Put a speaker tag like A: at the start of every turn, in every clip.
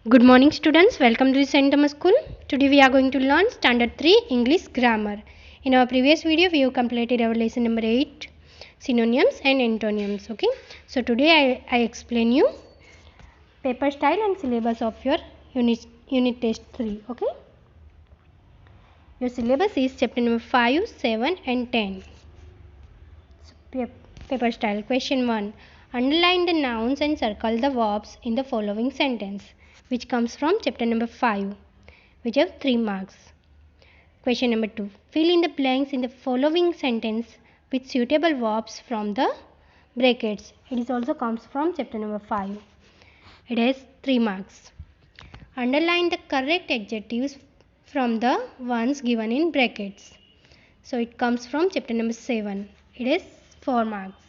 A: Good morning students, welcome to St. Thomas School. Today we are going to learn Standard 3 English Grammar. In our previous video we have completed our lesson number 8, synonyms and antonyms. Okay, so today I explain you paper style and syllabus of your unit test 3. Okay, your syllabus is chapter number 5, 7 and 10. So, paper style. Question 1. Underline the nouns and circle the verbs in the following sentence, which comes from chapter number 5, which have 3 marks. Question number 2. Fill in the blanks in the following sentence with suitable verbs from the brackets. It is also comes from chapter number 5. It has 3 marks. Underline the correct adjectives from the ones given in brackets. So it comes from chapter number 7. It is 4 marks.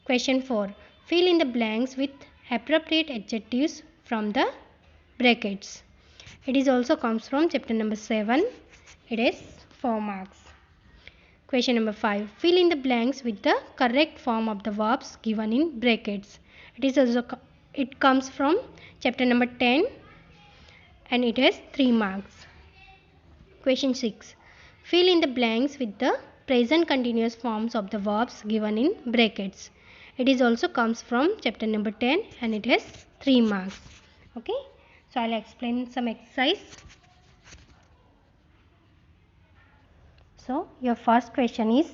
A: Question 4. Fill in the blanks with appropriate adjectives from the brackets. It is also comes from chapter number 7. It is 4 marks. Question number 5. Fill in the blanks with the correct form of the verbs given in brackets. It comes from chapter number 10 and it has 3 marks. Question 6. Fill in the blanks with the present continuous forms of the verbs given in brackets. It is also comes from chapter number 10 and it has 3 marks. Okay, so I'll explain some exercise. So your first question is,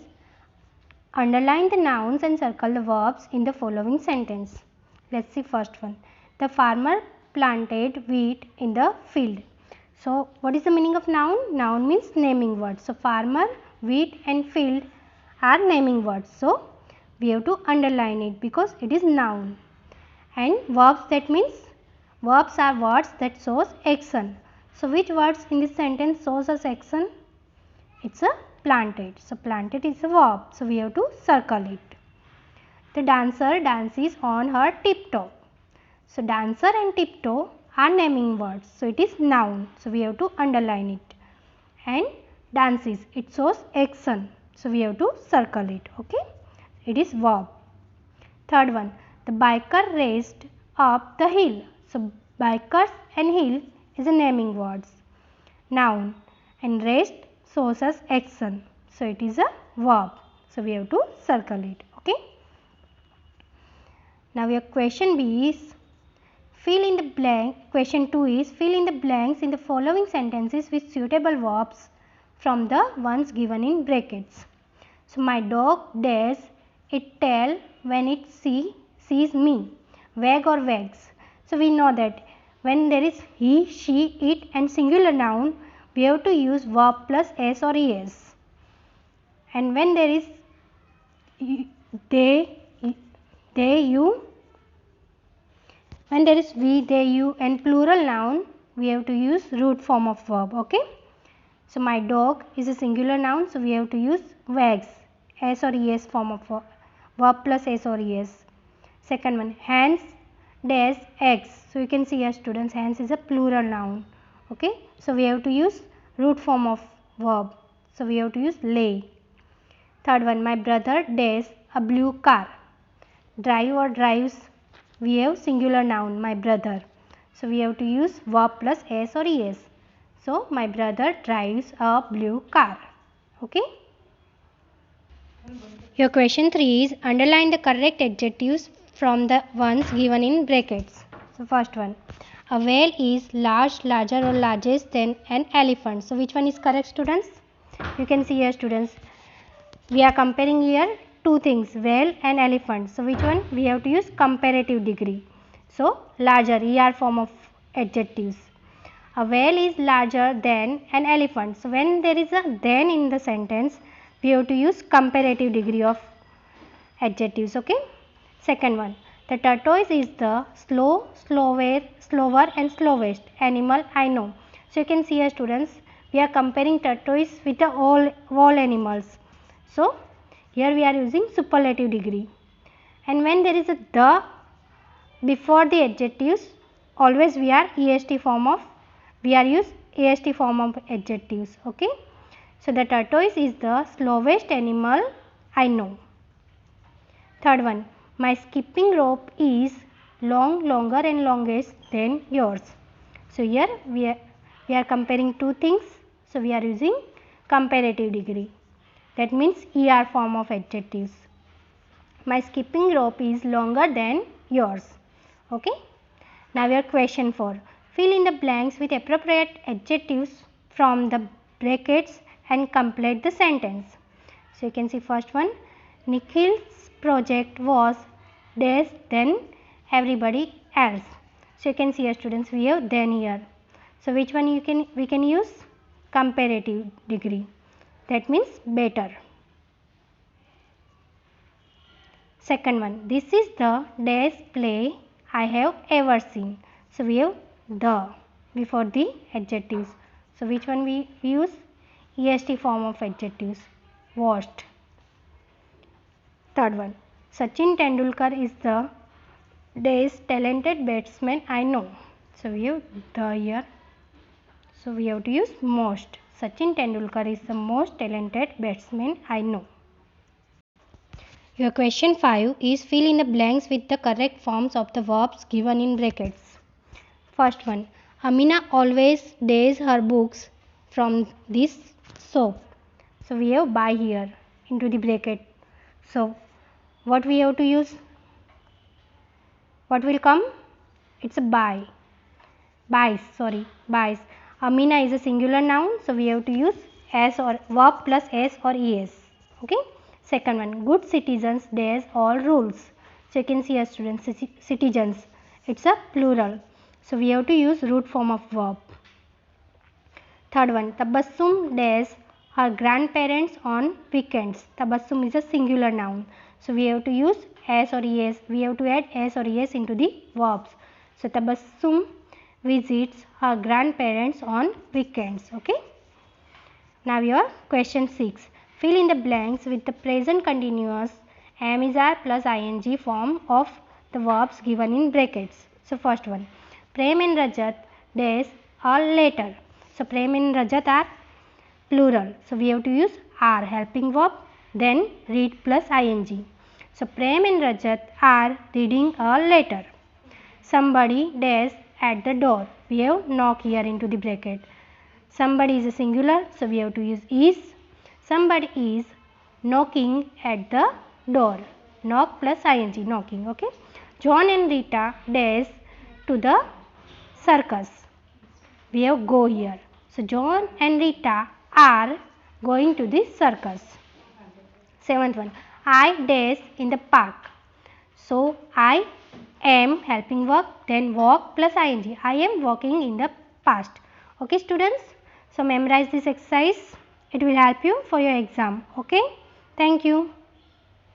A: underline the nouns and circle the verbs in the following sentence. Let's see first one. The farmer planted wheat in the field. So what is the meaning of noun? Noun means naming words. So farmer, wheat and field are naming words. So we have to underline it because it is noun. And verbs, that means verbs are words that shows action. So which words in this sentence shows us action? It's a planted. So planted is a verb. So we have to circle it. The dancer dances on her tiptoe. So dancer and tiptoe are naming words. So it is noun. So we have to underline it. And dances, it shows action. So we have to circle it. Okay. It is verb. Third one. The biker raced up the hill. So bikers and hill is a naming words. Noun. And raced shows us action. So it is a verb. So we have to circle it. Okay. Now your question B is, fill in the blank. Question 2 is, fill in the blanks in the following sentences with suitable verbs from the ones given in brackets. So my dog dares it tail when it sees me. Wag or wags. So we know that when there is he, she, it and singular noun, we have to use verb plus s or es. And when there is they, you, when there is we, they, you and plural noun, we have to use root form of verb. Okay. So my dog is a singular noun, so we have to use wags, s or es form of verb plus s or es. Second one, hands dash eggs. So you can see here students, hands is a plural noun. Okay. So we have to use root form of verb. So we have to use lay. Third one, my brother dash a blue car. Drive or drives, we have singular noun, my brother. So we have to use verb plus s or es. So my brother drives a blue car. Okay. Your question 3 is, underline the correct adjectives from the ones given in brackets. So first one, a whale is large, larger or largest than an elephant. So which one is correct, students? You can see here students, we are comparing here two things, whale and elephant. So which one? We have to use comparative degree. So larger, er form of adjectives. A whale is larger than an elephant. So when there is a then in the sentence, we have to use comparative degree of adjectives. Okay. Second one, the tortoise is the slower and slowest animal I know. So you can see here students, we are comparing tortoise with the all animals. So here we are using superlative degree. And when there is a the before the adjectives, always we are est form of adjectives. Okay. So the tortoise is the slowest animal I know. Third one, my skipping rope is long, longer and longest than yours. So here we are comparing two things. So we are using comparative degree. That means ER form of adjectives. My skipping rope is longer than yours. Okay. Now your question 4. Fill in the blanks with appropriate adjectives from the brackets and complete the sentence. So you can see first one. Nikhil's project was dash than everybody else. So you can see here students, we have then here. So which one we can use? Comparative degree. That means better. Second one, this is the dash play I have ever seen. So we have the before the adjectives. So which one we use? EST form of adjectives. Worst. Third one, Sachin Tendulkar is the dash talented batsman I know. So we have the here. So we have to use most. Sachin Tendulkar is the most talented batsman I know. Your question 5 is fill in the blanks with the correct forms of the verbs given in brackets. First one, Amina always days her books from this shop. So we have buy here into the bracket. So what we have to use? What will come? It's a buy. Buys. Amina is a singular noun, so we have to use s or verb plus s or es. Okay. Second one, good citizens dash all rules. So you can see here students, citizens. It's a plural. So we have to use root form of verb. Third one, Tabassum dash her grandparents on weekends. Tabassum is a singular noun. So we have to use s or es. We have to add s or es into the verbs. So Tabassum visits her grandparents on weekends. Okay. Now your question 6. Fill in the blanks with the present continuous am is are plus ing form of the verbs given in brackets. So first one, Prem and Rajat dash are later. So Prem and Rajat are plural. So we have to use are helping verb, then read plus ing. So Prem and Rajat are reading a letter. Somebody dash at the door. We have knock here into the bracket. Somebody is a singular, so we have to use is. Somebody is knocking at the door. Knock plus ing, knocking. Okay. John and Rita dash to the circus. We have go here. So John and Rita are going to the circus. Seventh one, I dash in the park. So I am helping verb, then walk plus ing. I am walking in the past. Okay students. So memorize this exercise. It will help you for your exam. Okay. Thank you.